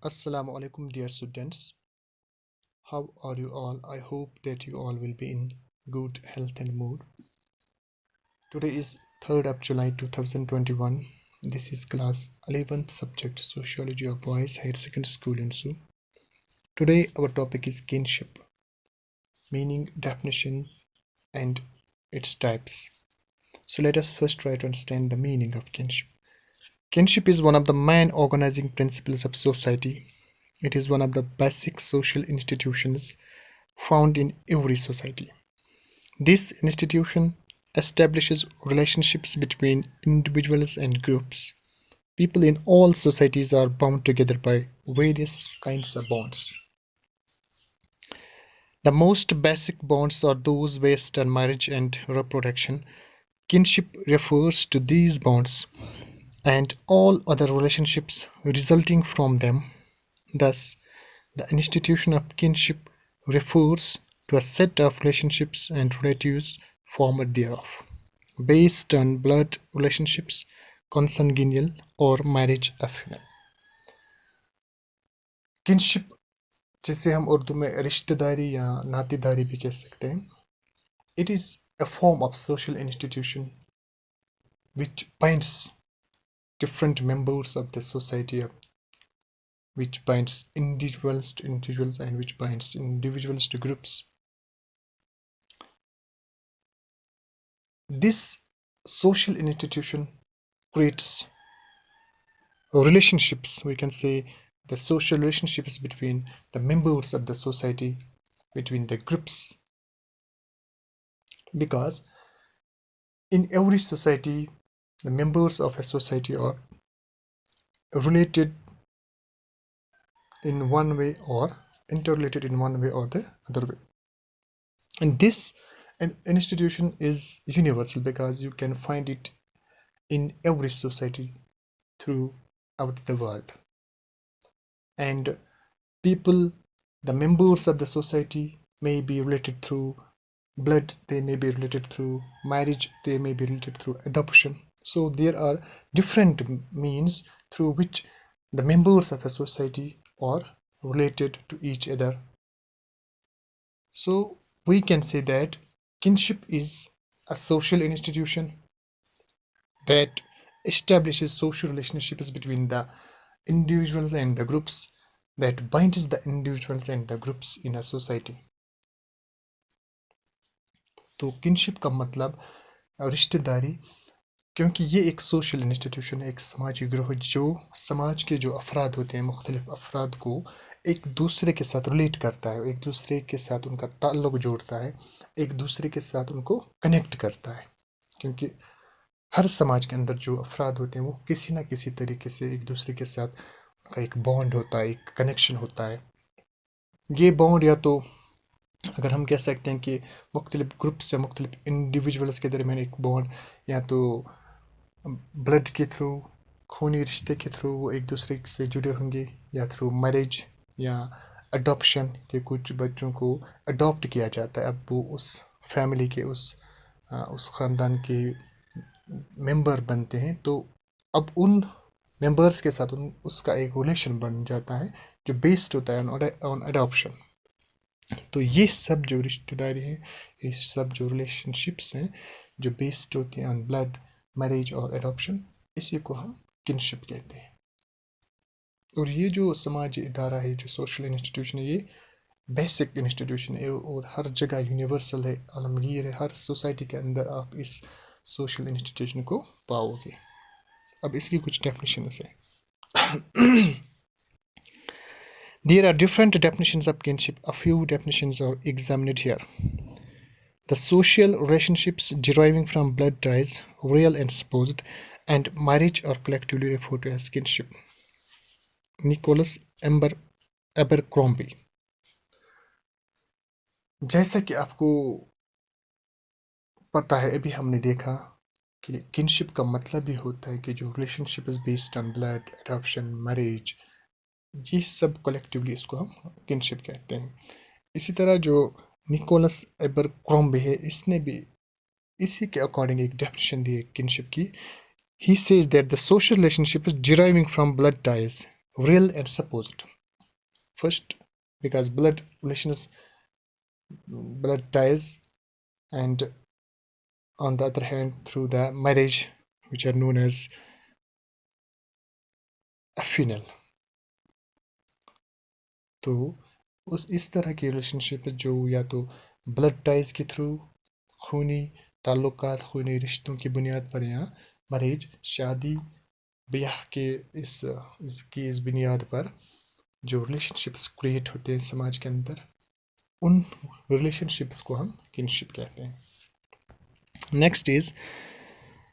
Assalamu alaikum, dear students. How are you all? I hope that you all will be in good health and mood. Today is 3rd of July 2021. This is class 11th subject Sociology of Boys Higher Secondary School in Su. Today our topic is kinship, meaning, definition and its types. So let us first try to understand the meaning of kinship. Kinship is one of the main organizing principles of society. It is one of the basic social institutions found in every society. This institution establishes relationships between individuals and groups. People in all societies are bound together by various kinds of bonds. The most basic bonds are those based on marriage and reproduction. Kinship refers to these bonds and all other relationships resulting from them. Thus, the institution of kinship refers to a set of relationships and relatives formed thereof, based on blood relationships, consanguineal or marriage affinal. Kinship जिसे हम उर्दू में रिश्तेदारी या नातेदारी भी कह सकते हैं, it is a form of social institution which binds different members of the society, which binds individuals to individuals and which binds individuals to groups. This social institution creates relationships, we can say the social relationships between the members of the society, between the groups, because in every society the members of a society are related in one way or interrelated in one way or the other way, and this an institution is universal because you can find it in every society throughout the world. And people, the members of the society, may be related through blood, they may be related through marriage, they may be related through adoption. So there are different means through which the members of a society are related to each other. So we can say that kinship is a social institution that establishes social relationships between the individuals and the groups, that binds the individuals and the groups in a society. तो kinship का मतलब रिश्तेदारी, क्योंकि ये एक social institution है, एक समाजी ग्रोह जो समाज के जो अफराद होते हैं, मुख्तलिफ अफराद को एक दूसरे के साथ रिलेट करता है, एक दूसरे के साथ उनका ताल्लुक जोड़ता है, एक दूसरे के साथ उनको कनेक्ट करता है, क्योंकि हर समाज के अंदर जो अफराद होते हैं वो किसी ना किसी तरीके से एक दूसरे के साथ उनका एक बॉन्ड होता है, एक कनेक्शन होता है. ये बॉन्ड या तो अगर हम कह सकते हैं कि मुख्तलिफ ग्रुप्स या मुख्तलिफ इंडिविजुअल्स के दरमियान एक बॉन्ड, या तो ब्लड के थ्रू, खूनी रिश्ते के थ्रू वो एक दूसरे से जुड़े होंगे, या थ्रू मैरिज या अडॉप्शन के कुछ बच्चों को अडॉप्ट किया जाता है, अब वो उस फैमिली के उस ख़ानदान के मेंबर बनते हैं, तो अब उन मेंबर्स के साथ उसका एक रिलेशन बन जाता है जो बेस्ड होता है ऑन अडॉप्शन. तो ये सब जो रिश्तेदारी है, ये सब जो रिलेशनशिप्स हैं जो बेस्ड होते हैं ऑन ब्लड, मैरिज और एडॉप्शन, इसी को हम किनशिप कहते हैं. और ये जो समाजी इदारा है, जो सोशल इंस्टीट्यूशन है, ये बेसिक इंस्टीट्यूशन है और हर जगह यूनिवर्सल है, आलमगीर है. हर सोसाइटी के अंदर आप इस सोशल इंस्टीट्यूशन को पाओगे. अब इसकी कुछ डेफिनेशंस है. There are different definitions of kinship. A few definitions are examined here. The social relationships deriving from blood ties, real and supposed, and marriage are collectively referred to as kinship. Nicholas Abercrombie. जैसा कि आपको पता है, अभी हमने देखा कि kinship का मतलब भी होता है कि जो relationship is based on blood, adoption, marriage, ये सब कलेक्टिवली इसको हम किनशिप कहते हैं. इसी तरह जो निकोलस एबरक्रॉम्बी है, इसने भी इसी के अकॉर्डिंग एक डेफिनेशन दी है किनशिप की. He says that the social relationship is deriving from blood ties. real and supposed. First, because blood relations, blood ties, and on the other hand, through the marriage, which are known as affinal. तो इस तरह की relationship जो या तो blood ties के through, खूनी ताल्लुकात, खूनी रिश्तों की बुनियाद पर, या मैरिज, शादी ब्याह के इस बुनियाद पर जो रिलेशनशिप्स क्रिएट होते हैं समाज के अंदर, उन रिलेशनशिप्स को हम किनशिप कहते हैं. Next is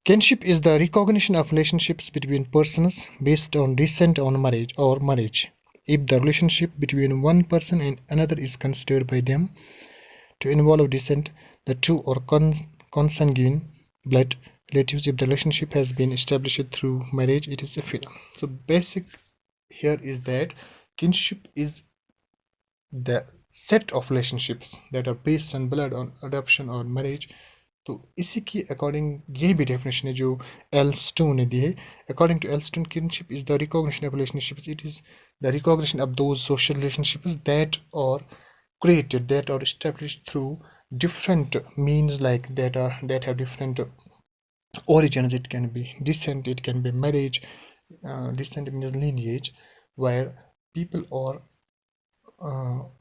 kinship is the recognition of relationships between persons based on descent on marriage or marriage. If the relationship between one person and another is considered by them to involve descent, the two or consanguine blood relatives, if the relationship has been established through marriage, it is affinal. So basic here is that kinship is the set of relationships that are based on blood, on adoption or marriage. तो इसी की according यही भी definition है जो एल्स्टोन ने दी है. According to Elston, kinship is the recognition of relationships. It is the recognition of those social relationships that are created, that are established through different means, like that have different origins. It can be descent, it can be marriage. Descent means lineage, where people are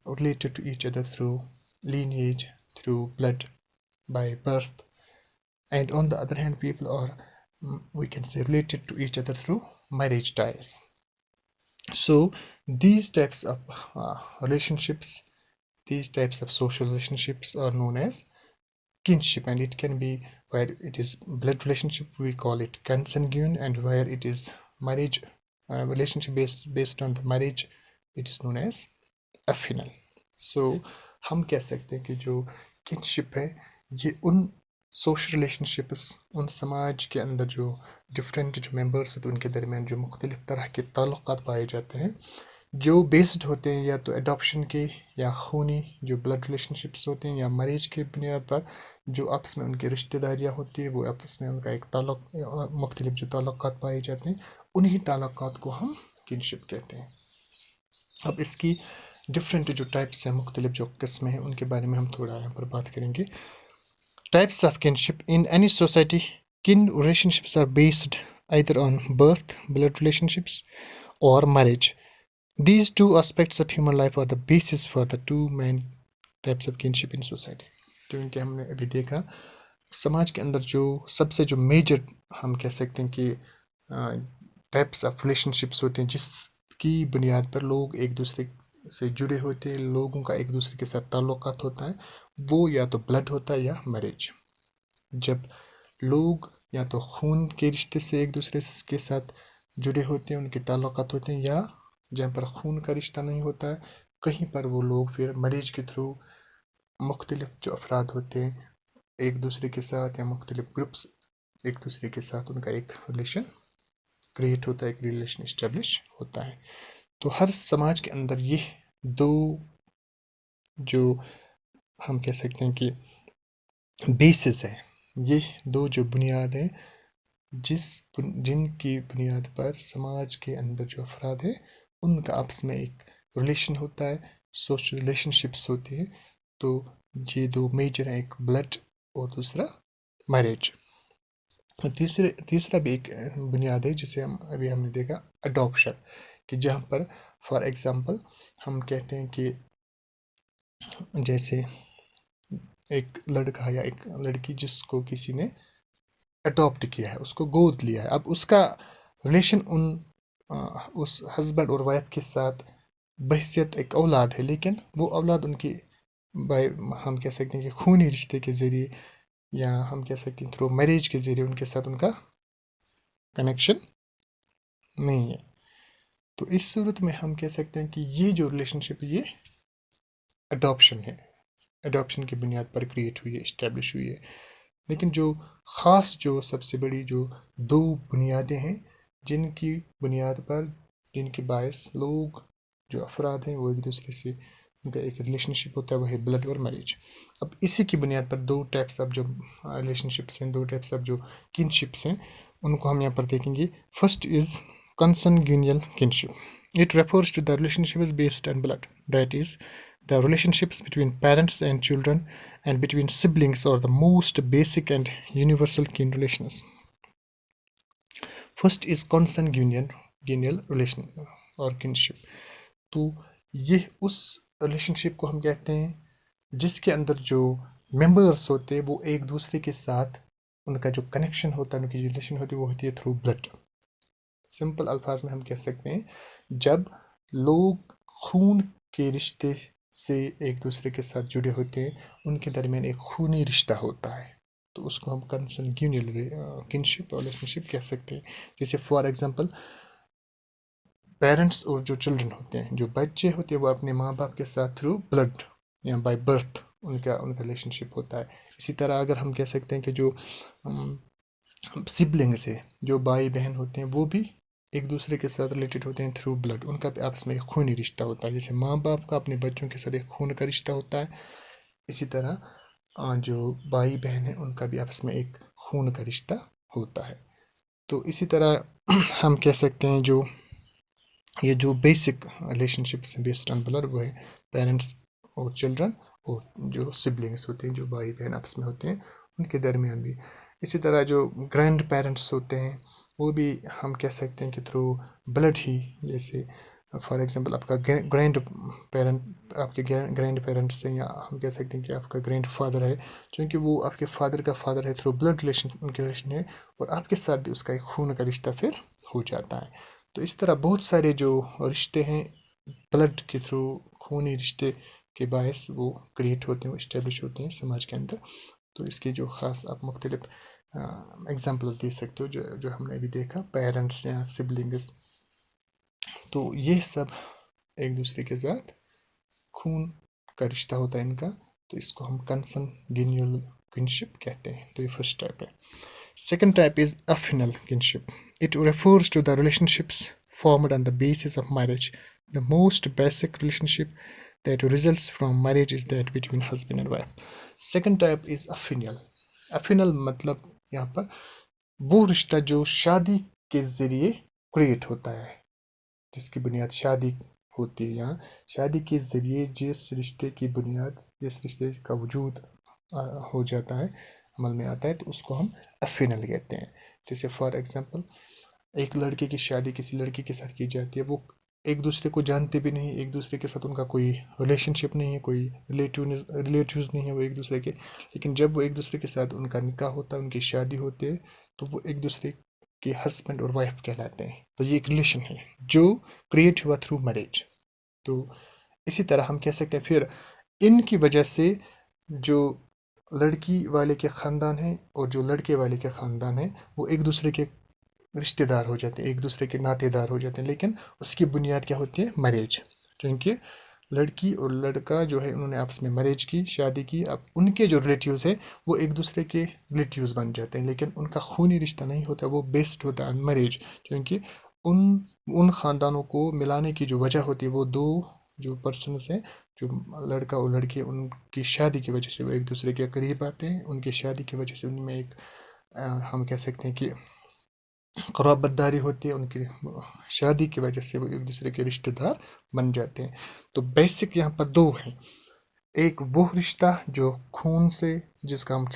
related to each other through lineage, through blood, by birth. And on the other hand, people are, we can say, related to each other through marriage ties. So these types of relationships, these types of social relationships are known as kinship, and it can be where it is blood relationship, we call it consanguine, and where it is marriage relationship based on the marriage, it is known as affinal. So हम कह सकते हैं कि जो kinship है ये उन social relationships, उन समाज के अंदर जो डिफरेंट जो मेंबर्स होते हैं उनके दरमियान जो मुख्तलिफ तरह के ताल्लुकात पाए जाते हैं, जो बेस्ड होते हैं या तो एडॉप्शन के, या खूनी जो ब्लड रिलेशनशिप्स होते हैं, या मैरिज के बुनियाद पर जो आपस में उनकी रिश्तेदारियाँ होती है, वो आपस में उनका एक ताल्लुक, मुख्तलिफ जो ताल्लुकात पाए जाते हैं, उन्हीं ताल्लुकात को हम किनशिप कहते हैं. अब इसकी डिफरेंट जो टाइप्स हैं, मुख्तलिफ जो किस्में हैं, उनके बारे में हम थोड़ा यहाँ पर बात करेंगे. Types of kinship. In any society, kin relationships are based either on birth, blood relationships, or marriage. These two aspects of human life are the basis for the two main types of kinship in society. क्योंकि हमने अभी देखा समाज के अंदर जो सबसे जो मेजर हम कह सकते हैं कि टाइप्स ऑफ रिलेशनशिप्स होते हैं जिसकी बुनियाद पर लोग एक दूसरे से जुड़े होते हैं, लोगों का एक दूसरे के साथ ताल्लुकात होता है, वो या तो ब्लड होता है या मैरिज. जब लोग या तो खून के रिश्ते से एक दूसरे के साथ जुड़े होते हैं, उनके ताल्लुकात होते हैं, या जहाँ पर खून का रिश्ता नहीं होता है, कहीं पर वो लोग फिर मैरिज के थ्रू मुख्तलिफ जो अफराद होते हैं एक दूसरे के साथ, या मुख्तलिफ ग्रुप्स एक दूसरे के साथ उनका एक रिलेशन क्रिएट होता है, एक रिलेशन इस्टेब्लिश होता है. तो हर समाज के अंदर ये दो जो हम कह सकते हैं कि बेसिस है, ये दो जो बुनियाद हैं जिनकी बुनियाद पर समाज के अंदर जो अफराद हैं उनका आपस में एक रिलेशन होता है, सोशल रिलेशनशिप्स होती हैं. तो ये दो मेजर हैं, एक ब्लड और दूसरा मैरिज. तीसरा भी एक बुनियाद है जिसे हमने देखा, अडॉप्शन, कि जहाँ पर फॉर एग्जांपल हम कहते हैं कि जैसे एक लड़का या एक लड़की जिसको किसी ने अडॉप्ट किया है, उसको गोद लिया है, अब उसका रिलेशन उस हस्बैंड और वाइफ के साथ बहसियत एक औलाद है, लेकिन वो औलाद उनकी बाय हम कह सकते हैं कि खूनी रिश्ते के ज़रिए, या हम कह सकते हैं थ्रू मैरिज के ज़रिए उनके साथ उनका कनेक्शन नहीं है. तो इस सूरत में हम कह सकते हैं कि ये जो रिलेशनशिप ये अडॉप्शन है, अडॉप्शन की बुनियाद पर क्रिएट हुई है, इस्टेब्लिश हुई है. लेकिन जो ख़ास जो सबसे बड़ी जो दो बुनियादें हैं जिनकी बुनियाद पर, जिनके बायस लोग जो अफराद हैं वो एक दूसरे से उनका एक रिलेशनशिप होता है, वो है ब्लड और मैरिज. अब इसी की बुनियाद पर दो टाइप्स ऑफ जो रिलेशनशिप्स हैं, दो टाइप्स ऑफ जो किनशिप्स हैं, उनको हम यहाँ पर देखेंगे. First is consanguineal kinship. It refers to the relationships based on blood, that is, the relationships between parents and children and between siblings are the most basic and universal kin relations. First is consanguineal relation or kinship. तो ये उस relationship को हम कहते हैं जिसके अंदर जो मेंबर्स होते हैं वो एक दूसरे के साथ उनका जो कनेक्शन होता है, उनकी रिलेशन होती है, वो होती है थ्रू ब्लड. सिंपल अल्फाज में हम कह सकते हैं जब लोग खून के रिश्ते से एक दूसरे के साथ जुड़े होते हैं, उनके दरमियान एक खूनी रिश्ता होता है, तो उसको हम कंसंग्यूनियल किनशिप और रिलेशनशिप कह सकते हैं. जैसे फॉर एग्जांपल पेरेंट्स और जो चिल्ड्रन होते हैं, जो बच्चे होते हैं, वो अपने माँ बाप के साथ थ्रू ब्लड या बाय बर्थ उनका उनका रिलेशनशिप होता है. इसी तरह अगर हम कह सकते हैं कि जो सिबलिंग्स है, जो भाई बहन होते हैं, वो भी एक दूसरे के साथ रिलेटेड होते हैं थ्रू ब्लड. उनका भी आपस में एक खूनी रिश्ता होता है. जैसे माँ बाप का अपने बच्चों के साथ एक खून का रिश्ता होता है, इसी तरह जो भाई बहन है उनका भी आपस में एक खून का रिश्ता होता है. तो इसी तरह हम कह सकते हैं जो ये जो बेसिक रिलेशनशिप्स हैं बेस्ड ऑन ब्लड, वो है पेरेंट्स और चिल्ड्रन, और जो सिबलिंग्स होते हैं, जो भाई बहन आपस में होते हैं, उनके दरमियान भी. इसी तरह जो ग्रैंड पेरेंट्स होते हैं, वो भी हम कह सकते हैं कि थ्रू ब्लड ही. जैसे फॉर एग्जांपल आपका ग्रैंड पेरेंट आपके ग्रैंड पेरेंट्स हैं, या हम कह सकते हैं कि आपका ग्रैंड फादर है, क्योंकि वो आपके फादर का फादर है, थ्रू ब्लड रिलेशन उनके रिलेशन है, और आपके साथ भी उसका एक खून का रिश्ता फिर हो जाता है. तो इस तरह बहुत सारे जो रिश्ते हैं ब्लड के थ्रू, खूनी रिश्ते के बायस वो क्रिएट होते हैं, वो इस्टेब्लिश होते हैं समाज के अंदर. तो इसके जो ख़ास आप मुख्तलिफ एग्जांपल्स दे सकते हो, जो जो हमने अभी देखा, पेरेंट्स या सिबलिंग्स. तो ये सब एक दूसरे के साथ खून का रिश्ता होता है इनका, तो इसको हम कंसंगिनियल किनशिप कहते हैं. तो ये फर्स्ट टाइप है. Second type is affinal kinship. It refers to the relationships formed on the basis of marriage. The most basic relationship that results from marriage is that between husband and wife. Second type is affinal. Affinal मतलब यहाँ पर वो रिश्ता जो शादी के ज़रिए create होता है, जिसकी बुनियाद शादी होती है. यहाँ शादी के ज़रिए जिस रिश्ते की बुनियाद, जिस रिश्ते का वजूद हो जाता है, अमल में आता है, तो उसको हम अफिनल कहते हैं. जैसे फॉर एग्जांपल एक लड़के की शादी किसी लड़की के साथ की जाती है, वो एक दूसरे को जानते भी नहीं, एक दूसरे के साथ उनका कोई रिलेशनशिप नहीं है, कोई रिलेटिव्स नहीं है वो एक दूसरे के, लेकिन जब वो एक दूसरे के साथ उनका निकाह होता है, उनकी शादी होती है, तो वो एक दूसरे के हस्बैंड और वाइफ कहलाते हैं. तो ये एक रिलेशन है जो क्रिएट हुआ थ्रू मैरिज. तो इसी तरह हम कह सकते हैं फिर इनकी वजह से जो लड़की वाले के ख़ानदान हैं और जो लड़के वाले के ख़ानदान हैं, वो एक दूसरे के रिश्तेदार हो जाते हैं, एक दूसरे के नातेदार हो जाते हैं, लेकिन उसकी बुनियाद क्या होती है? मैरिज. क्योंकि लड़की और लड़का जो है उन्होंने आपस में मैरिज की, शादी की, अब उनके जो रिलेटिव्स हैं वो एक दूसरे के रिलेटिव्स बन जाते हैं, लेकिन उनका खूनी रिश्ता नहीं होता, वो बेस्ड होता है मैरिज. क्योंकि उन उन ख़ानदानों को मिलाने की जो वजह होती है, वो दो जो पर्सनस हैं, जो लड़का और लड़की, उनकी शादी की वजह से वो एक दूसरे के करीब आते हैं. उनकी शादी की वजह से उनमें एक हम कह सकते हैं कि क़राबतदारी होती है, उनकी शादी की वजह से वो एक दूसरे के रिश्तेदार बन जाते हैं. तो बेसिक यहाँ पर दो हैं. एक वो रिश्ता जो खून से, जिसका हम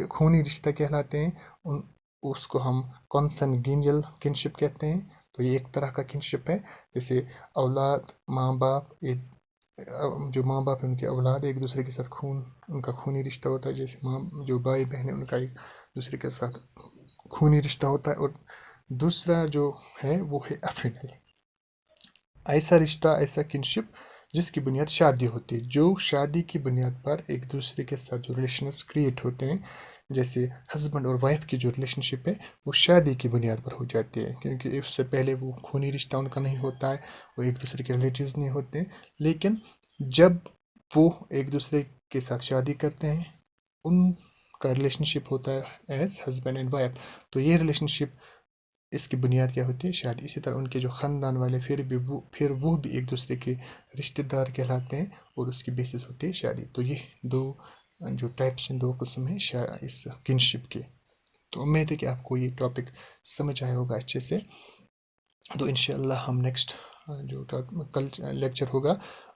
खूनी रिश्ता कहलाते हैं, उन उसको हम कॉन्सनगीनियल किनशिप कहते हैं. तो ये एक तरह का किनशिप है. जैसे औलाद, माँ बाप, एक जो माँ बाप है उनकी औलाद एक दूसरे के साथ उनका खूनी रिश्ता होता है. जैसे जो भाई बहन है उनका एक दूसरे के साथ खूनी रिश्ता होता है. और दूसरा जो है वो है अफिनल. ऐसा रिश्ता, ऐसा किनशिप जिसकी बुनियाद शादी होती है, जो शादी की बुनियाद पर एक दूसरे के साथ जो रिलेशंस क्रिएट होते हैं, जैसे हस्बैंड और वाइफ की जो रिलेशनशिप है वो शादी की बुनियाद पर हो जाती है, क्योंकि उससे पहले वो खूनी रिश्ता उनका नहीं होता है, वो एक दूसरे के रिलेटिव्स नहीं होते. लेकिन जब वो एक दूसरे के साथ शादी करते हैं, उनका रिलेशनशिप होता है एज हस्बैंड एंड वाइफ. तो ये रिलेशनशिप, इसकी बुनियाद क्या होती है? शादी. इसी तरह उनके जो ख़ानदान वाले फिर वो भी एक दूसरे के रिश्तेदार कहलाते हैं, और उसकी बेसिस होती है शादी. तो ये दो जो टाइप्स हैं, दो किस्म हैं इस किनशिप के. तो उम्मीद है कि आपको ये टॉपिक समझ आया होगा अच्छे से. तो इंशाल्लाह हम नेक्स्ट جو کل لیکچر ہوگا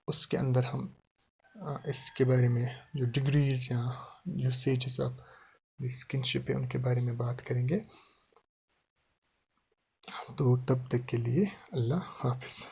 اس کے اندر ہم اس کے بارے میں جو ڈگریز یا یوسیجز آف اسکنشپ ہے ان کے بارے میں بات کریں گے. تو تب تک کے لیے اللہ حافظ.